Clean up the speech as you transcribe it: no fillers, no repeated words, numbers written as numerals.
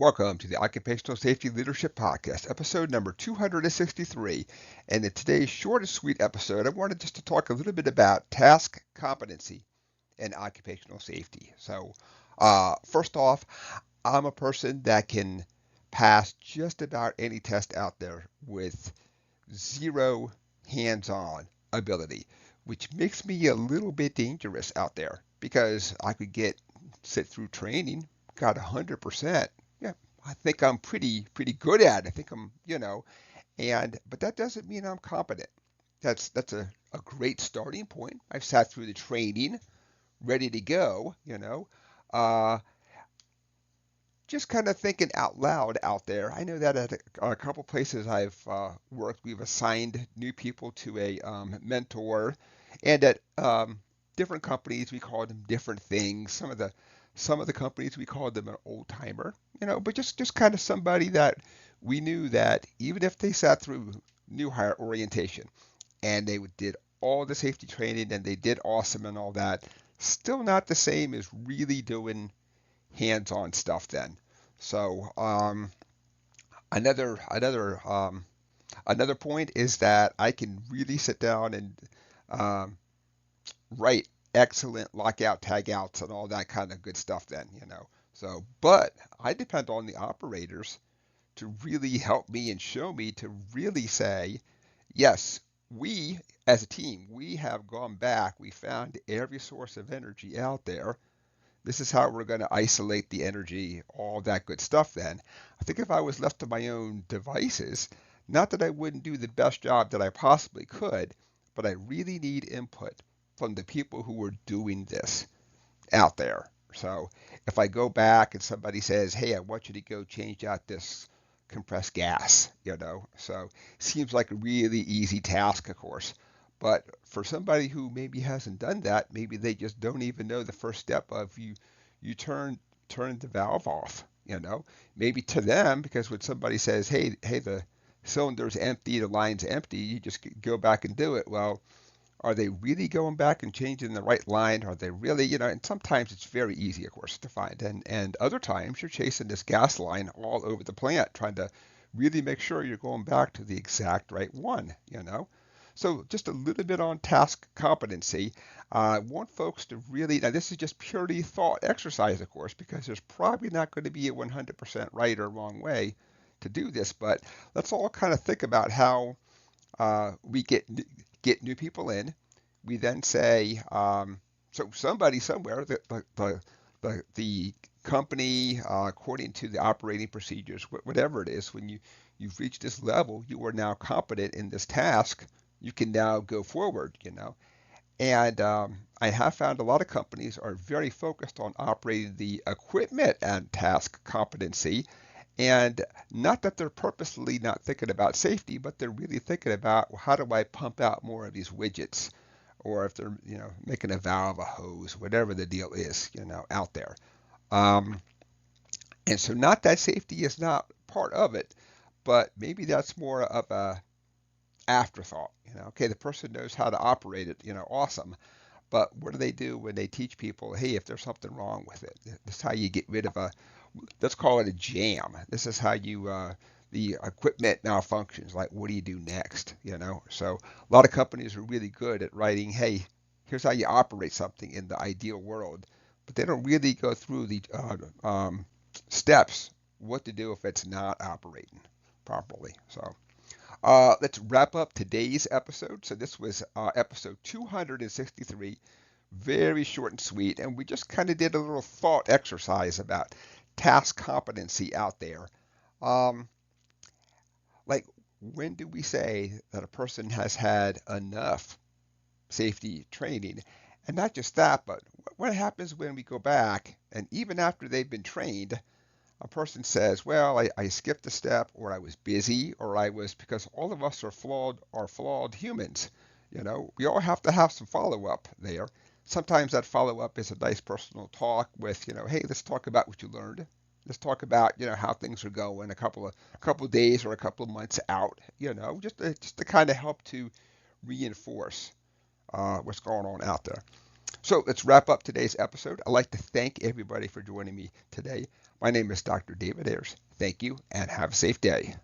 Welcome to the Occupational Safety Leadership Podcast, episode number 263. And in today's short and sweet episode, I wanted just to talk a little bit about task competency and occupational safety. First off, I'm a person that can pass just about any test out there with zero hands-on ability, which makes me a little bit dangerous out there because I could sit through training, got 100%. Yeah, I think I'm pretty good at it. I think but that doesn't mean I'm competent. That's a great starting point. I've sat through the training, ready to go. Uh, just kind of thinking out loud out there. I know that at a couple places I've worked, we've assigned new people to a mentor, and at different companies we call them different things. Some of the companies we called them an old timer, but just kind of somebody that we knew that even if they sat through new hire orientation and they did all the safety training and they did awesome and all that, still not the same as really doing hands-on stuff then. So another point is that I can really sit down and um, write excellent lockout tagouts and all that kind of good stuff then. So, but I depend on the operators to really help me and show me to really say, yes, we as a team, we have gone back, we found every source of energy out there. This is how we're going to isolate the energy, all that good stuff then. I think if I was left to my own devices, not that I wouldn't do the best job that I possibly could, but I really need input from the people who are doing this out there. So if I go back and somebody says, hey, I want you to go change out this compressed gas. So seems like a really easy task, of course. But for somebody who maybe hasn't done that, maybe they just don't even know the first step of you turn the valve off. Maybe to them, because when somebody says, hey, the cylinder's empty, the line's empty, you just go back and do it. Well, are they really going back and changing the right line? Are they really? And sometimes it's very easy, of course, to find. And other times you're chasing this gas line all over the plant, trying to really make sure you're going back to the exact right one. So just a little bit on task competency. I want folks to really, now this is just purely thought exercise, of course, because there's probably not going to be a 100% right or wrong way to do this, but let's all kind of think about how we get new people in. We then say, so somebody somewhere, the company, according to the operating procedures, whatever it is, when you've reached this level, you are now competent in this task. You can now go forward. And I have found a lot of companies are very focused on operating the equipment and task competency, and not that they're purposely not thinking about safety, but they're really thinking about, well, how do I pump out more of these widgets? Or if they're making a valve, a hose, whatever the deal is out there. Um, and so not that safety is not part of it, but maybe that's more of a afterthought. Okay, the person knows how to operate it, awesome. But what do they do when they teach people, hey, if there's something wrong with it? This is how you get rid of let's call it a jam. This is how the equipment malfunctions. Like, what do you do next? So a lot of companies are really good at writing, hey, here's how you operate something in the ideal world, but they don't really go through the steps, what to do if it's not operating properly. So let's wrap up today's episode. So this was episode 263, very short and sweet, and we just kind of did a little thought exercise about task competency out there. Um, like, when do we say that a person has had enough safety training? And not just that, but what happens when we go back and even after they've been trained, a person says, well, I skipped a step, or I was busy, or I was, because all of us are flawed humans. We all have to have some follow up there. Sometimes that follow up is a nice personal talk with, hey, let's talk about what you learned. Let's talk about, how things are going a couple of days or a couple of months out, just to kind of help to reinforce what's going on out there. So let's wrap up today's episode. I'd like to thank everybody for joining me today. My name is Dr. David Ayers. Thank you and have a safe day.